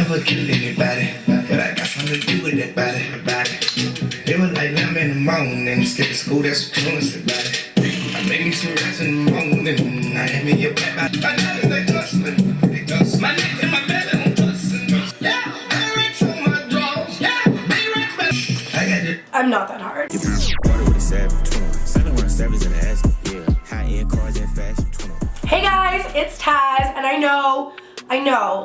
never killed anybody, but I got something to do with that body. It was like I'm in the morning, skip to school, that's what you want to say about it. I make me some rats in the morning, I have me a black body. My niggas, they hustling, they dust. My neck and my belly on tussin'. Yeah, I racks on my drawers. Yeah, big racks, but I got it. I'm not that hard. Hey guys, it's Taz, and I know,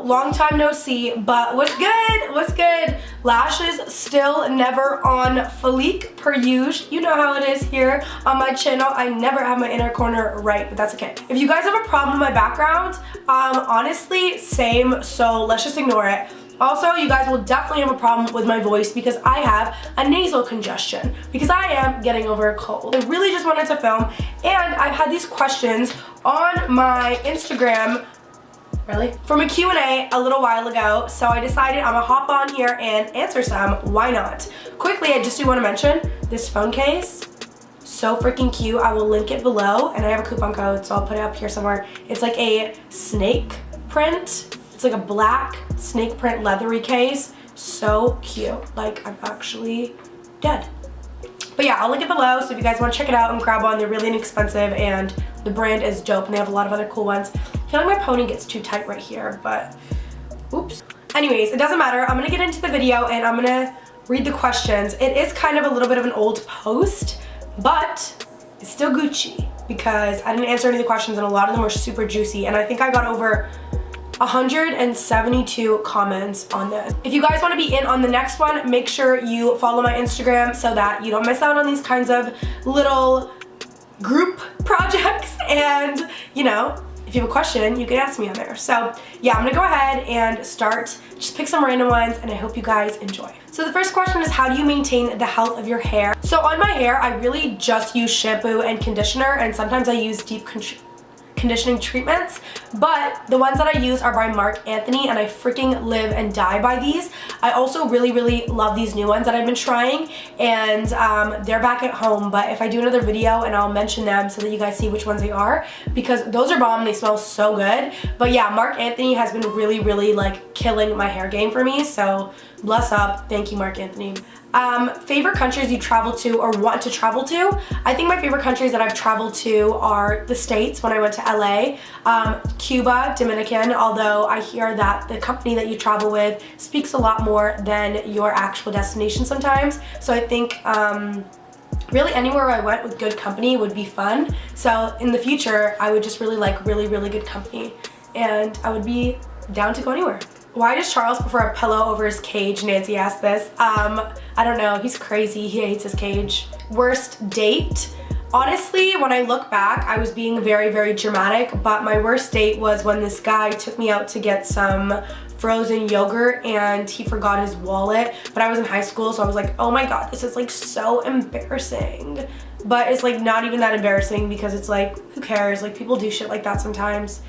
long time no see, but what's good? What's good? Lashes still never on fleek per usual. You know how it is here on my channel. I never have my inner corner right, but that's okay. If you guys have a problem with my background, honestly, same, so let's just ignore it. Also, you guys will definitely have a problem with my voice because I have a nasal congestion because I am getting over a cold. I really just wanted to film, and I've had these questions on my Instagram from a Q&A a little while ago, so I decided I'm gonna hop on here and answer some. Why not? Quickly, I just do want to mention this phone case. So freaking cute. I will link it below, and I have a coupon code, so I'll put it up here somewhere. It's like a snake print. It's like a black snake print leathery case. So cute. Like, I'm actually dead. But yeah, I'll link it below, so if you guys want to check it out and grab one, they're really inexpensive, and the brand is dope, and they have a lot of other cool ones. I feel like my pony gets too tight right here, but oops. Anyways, it doesn't matter. I'm gonna get into the video, and I'm gonna read the questions. It is kind of a little bit of an old post, but it's still Gucci because I didn't answer any of the questions, and a lot of them were super juicy, and I think I got over 172 comments on this. If you guys want to be in on the next one, make sure you follow my Instagram so that you don't miss out on these kinds of little group projects. And you know, if you have a question, you can ask me on there. So yeah, I'm gonna go ahead and start, just pick some random ones, and I hope you guys enjoy. So the first question is, how do you maintain the health of your hair? So on my hair, I really just use shampoo and conditioner, and sometimes I use deep conditioning treatments, but the ones that I use are by Marc Anthony, and I freaking live and die by these. I also really love these new ones that I've been trying, and they're back at home, but if I do another video, and I'll mention them so that you guys see which ones they are, because those are bomb. They smell so good. But yeah, Marc Anthony has been really like killing my hair game for me, so bless up. Thank you, Marc Anthony. Favorite countries you travel to or want to travel to? I think my favorite countries that I've traveled to are the States when I went to LA, Cuba, Dominican, although I hear that the company that you travel with speaks a lot more than your actual destination sometimes. So I think really anywhere I went with good company would be fun. So in the future, I would just really like really good company, and I would be down to go anywhere. Why does Charles prefer a pillow over his cage? Nancy asked this. I don't know, he's crazy, he hates his cage. Worst date? Honestly, when I look back, I was being very dramatic, but my worst date was when this guy took me out to get some frozen yogurt and he forgot his wallet, but I was in high school, so I was like, oh my god, this is like so embarrassing. But it's like not even that embarrassing because it's like, who cares? Like, people do shit like that sometimes.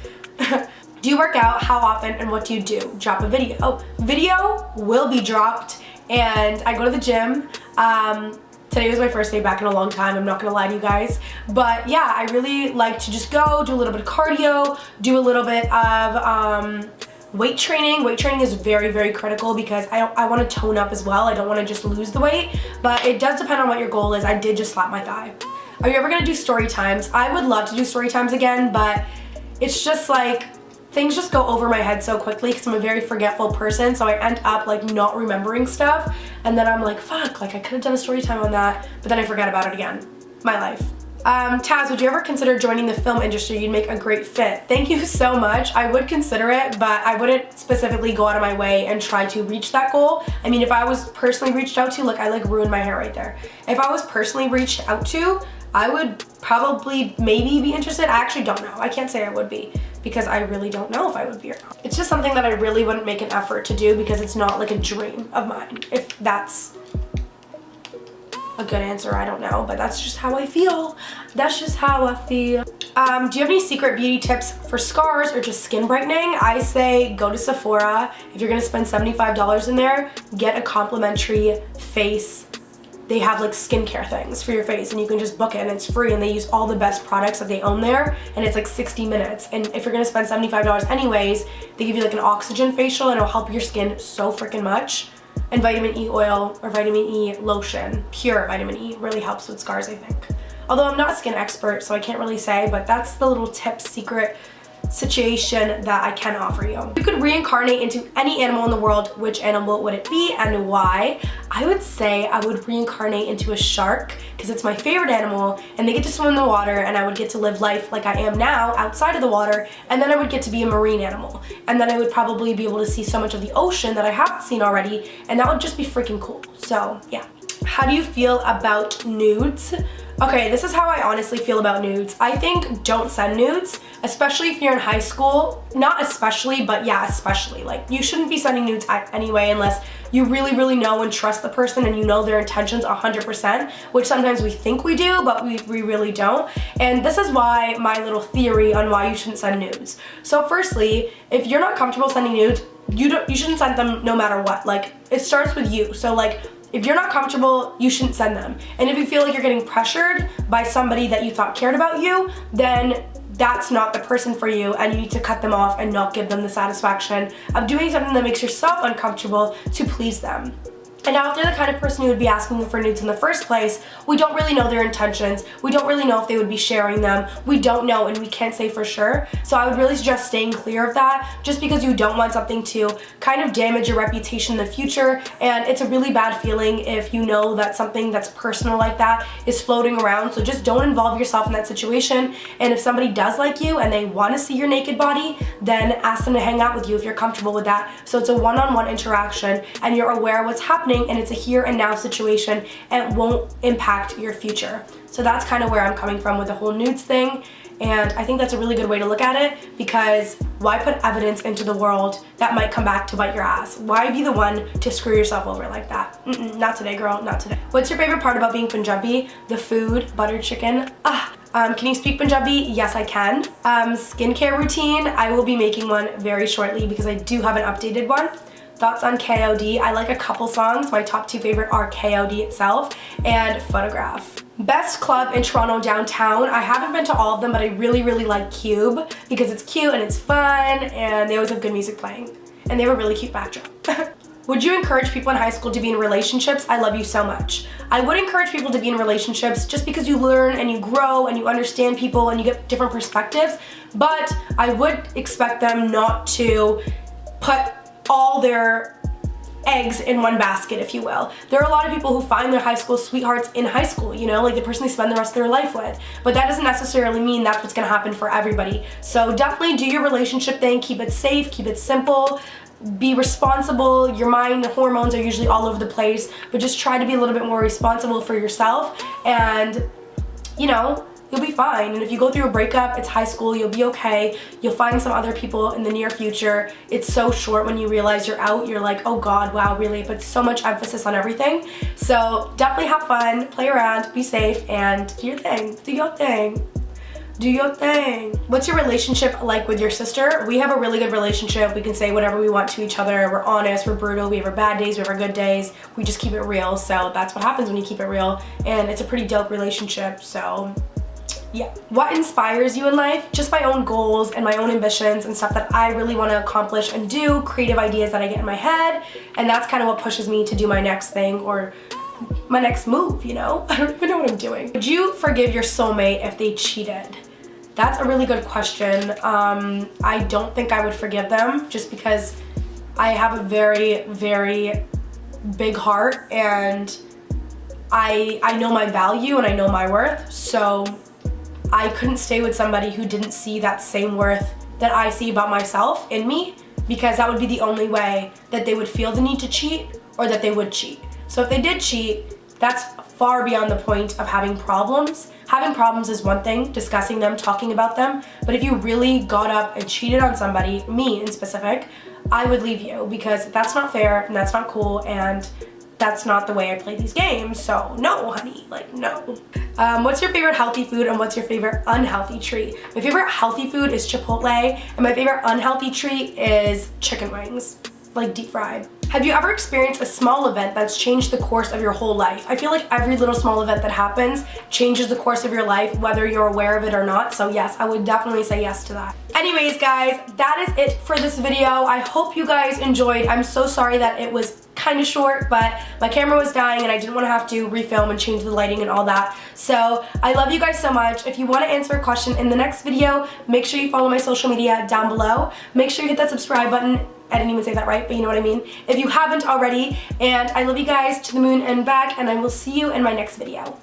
Do you work out? How often? And what do you do? Drop a video. Video will be dropped, and I go to the gym. Today was my first day back in a long time, I'm not gonna lie to you guys. But yeah, I really like to just go, do a little bit of cardio, do a little bit of weight training. Weight training is very critical because I want to tone up as well. I don't want to just lose the weight, but it does depend on what your goal is. I did just slap my thigh. Are you ever gonna do story times? I would love to do story times again, but it's just like, things just go over my head so quickly because I'm a very forgetful person, so I end up like not remembering stuff, and then I'm like, fuck, like I could have done a story time on that, but then I forget about it again. My life. Taz, would you ever consider joining the film industry? You'd make a great fit. Thank you so much. I would consider it, but I wouldn't specifically go out of my way and try to reach that goal. I mean, if I was personally reached out to, look, I like ruined my hair right there. If I was personally reached out to, I would probably maybe be interested. I actually don't know. I can't say I would be because I really don't know if I would be or not. It's just something that I really wouldn't make an effort to do because it's not like a dream of mine. If that's a good answer, I don't know, but that's just how I feel. That's just how I feel. Do you have any secret beauty tips for scars or just skin brightening? I say go to Sephora. If you're gonna spend $75 in there, get a complimentary face they have like skincare things for your face, and you can just book it and it's free, and they use all the best products that they own there, and it's like 60 minutes. And if you're gonna spend $75 anyways, they give you like an oxygen facial, and it'll help your skin so freaking much. And vitamin E oil or vitamin E lotion, pure vitamin E, really helps with scars, I think. Although I'm not a skin expert, so I can't really say, but that's the little tip, secret situation that I can offer you. If you could reincarnate into any animal in the world, which animal would it be and why? I would say I would reincarnate into a shark, because it's my favorite animal, and they get to swim in the water, and I would get to live life like I am now outside of the water, and then I would get to be a marine animal, and then I would probably be able to see so much of the ocean that I haven't seen already, and that would just be freaking cool. So yeah. How do you feel about nudes? Okay, this is how I honestly feel about nudes. I think don't send nudes, especially if you're in high school. Not especially, but yeah, especially. Like, you shouldn't be sending nudes anyway unless you really, really know and trust the person and you know their intentions 100%, which sometimes we think we do, but we really don't. And this is why my little theory on why you shouldn't send nudes. So firstly, if you're not comfortable sending nudes, you shouldn't send them no matter what. Like, it starts with you. So like, if you're not comfortable, you shouldn't send them. And if you feel like you're getting pressured by somebody that you thought cared about you, then that's not the person for you, and you need to cut them off and not give them the satisfaction of doing something that makes yourself uncomfortable to please them. And now if they're the kind of person who would be asking for nudes in the first place, we don't really know their intentions. We don't really know if they would be sharing them. We don't know, and we can't say for sure. So I would really suggest staying clear of that, just because you don't want something to kind of damage your reputation in the future. And it's a really bad feeling if you know that something that's personal like that is floating around. So just don't involve yourself in that situation. And if somebody does like you and they want to see your naked body, then ask them to hang out with you if you're comfortable with that. So it's a one-on-one interaction, and you're aware of what's happening, and it's a here and now situation, and it won't impact your future. So that's kind of where I'm coming from with the whole nudes thing, and I think that's a really good way to look at it, because why put evidence into the world that might come back to bite your ass? Why be the one to screw yourself over like that? Not today, girl, not today. What's your favorite part about being Punjabi? The food, butter chicken. Can you speak Punjabi? Yes, I can. Skincare routine, I will be making one very shortly because I do have an updated one. Thoughts on KOD? I like a couple songs. My top 2 favorite are KOD itself and Photograph. Best club in Toronto downtown. I haven't been to all of them, but I really, really like Cube because it's cute and it's fun, and they always have good music playing. And they have a really cute backdrop. Would you encourage people in high school to be in relationships? I love you so much. I would encourage people to be in relationships just because you learn and you grow and you understand people and you get different perspectives, but I would expect them not to put all their eggs in one basket, if you will. There are a lot of people who find their high school sweethearts in high school, you know, like the person they spend the rest of their life with. But that doesn't necessarily mean that's what's gonna happen for everybody. So definitely do your relationship thing, keep it safe, keep it simple, be responsible. Your mind, hormones are usually all over the place, but just try to be a little bit more responsible for yourself, and you know, you'll be fine. And if you go through a breakup, it's high school, you'll be okay. You'll find some other people in the near future. It's so short when you realize you're out. You're like, oh God, wow, really? But so much emphasis on everything. So definitely have fun, play around, be safe, and do your thing. Do your thing. Do your thing. What's your relationship like with your sister? We have a really good relationship. We can say whatever we want to each other. We're honest, we're brutal, we have our bad days, we have our good days. We just keep it real. So that's what happens when you keep it real. And it's a pretty dope relationship, so yeah. What inspires you in life? Just my own goals and my own ambitions and stuff that I really want to accomplish and do, creative ideas that I get in my head, and that's kind of what pushes me to do my next thing or my next move, you know? I don't even know what I'm doing. Would you forgive your soulmate if they cheated? That's a really good question. I don't think I would forgive them just because I have a very, very big heart, and I know my value and I know my worth, so I couldn't stay with somebody who didn't see that same worth that I see about myself in me, because that would be the only way that they would feel the need to cheat, or that they would cheat. So if they did cheat, that's far beyond the point of having problems. Having problems is one thing, discussing them, talking about them, but if you really got up and cheated on somebody, me in specific, I would leave you, because that's not fair and that's not cool, and that's not the way I play these games. So no, honey, like no. What's your favorite healthy food and what's your favorite unhealthy treat? My favorite healthy food is Chipotle, and my favorite unhealthy treat is chicken wings, like deep fried. Have you ever experienced a small event that's changed the course of your whole life? I feel like every little small event that happens changes the course of your life, whether you're aware of it or not. So yes, I would definitely say yes to that. Anyways, guys, that is it for this video. I hope you guys enjoyed. I'm so sorry that it was kind of short, but my camera was dying and I didn't want to have to refilm and change the lighting and all that. So I love you guys so much. If you want to answer a question in the next video, make sure you follow my social media down below. Make sure you hit that subscribe button. I didn't even say that right, but you know what I mean. If you haven't already, and I love you guys to the moon and back, and I will see you in my next video.